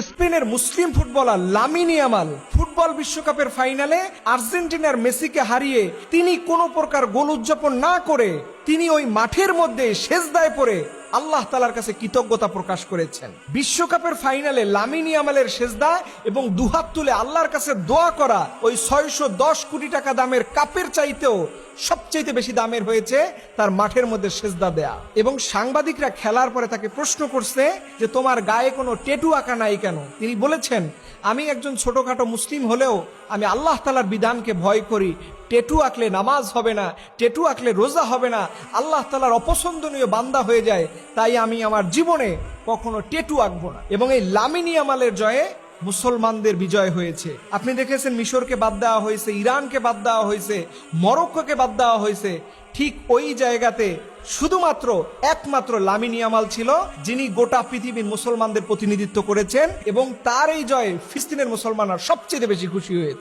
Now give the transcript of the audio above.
স্পেনের মুসলিম footballer Lamine Yamal football বিশ্বকাপের ফাইনালে আর্জেন্টিনার মেসিকে হারিয়ে তিনি কোনো প্রকার গোল উদযাপন না করে তিনি ওই মাঠের মধ্যে সেজদায় পড়ে আল্লাহ তাআলার কাছে কৃতজ্ঞতা প্রকাশ করেছেন। বিশ্বকাপের ফাইনালে লামিন ইয়ামালের সেজদা এবং দুহাত তুলে আল্লাহর কাছে দোয়া করা ওই 610 কোটি টাকা দামের কাপের চাইতেও সবচেয়ে বেশি দামের হয়েছে তার মাঠের মধ্যে সেজদা দেয়া। এবং সাংবাদিকরা খেলার পরে তাকে প্রশ্ন করছে যে তোমার গায়ে কোনো ট্যাটু আঁকা নাই কেন? তিনি বলেছেন, আমি একজন ছোটখাটো মুসলিম হলেও আমি আল্লাহ তাআলার বিধানকে ভয় করি। ট্যাটু আঁকলে নামাজ হবে না, ট্যাটু আঁকলে রোজা হবে না, আল্লাহ তাআলার অপছন্দনীয় বান্দা হয়ে যায়, তাই আমি আমার জীবনে কখনো ট্যাটু আঁকবো না। এবং এই লামিন ইয়ামালের জয়ে মুসলমানদের বিজয় হয়েছে। আপনি দেখেছেন মিশরকে বাদ দেওয়া হয়েছে, ইরানকে বাদ দেওয়া হয়েছে, মরক্কোকে বাদ দেওয়া হয়েছে। ঠিক ওই জায়গাতে শুধুমাত্র একমাত্র লামিন ইয়ামাল ছিল যিনি গোটা পৃথিবীর মুসলমানদের প্রতিনিধিত্ব করেছেন এবং তার এই জয়ে ফিলিস্তিনের মুসলমানরা সবচেয়ে বেশি খুশি হয়েছে।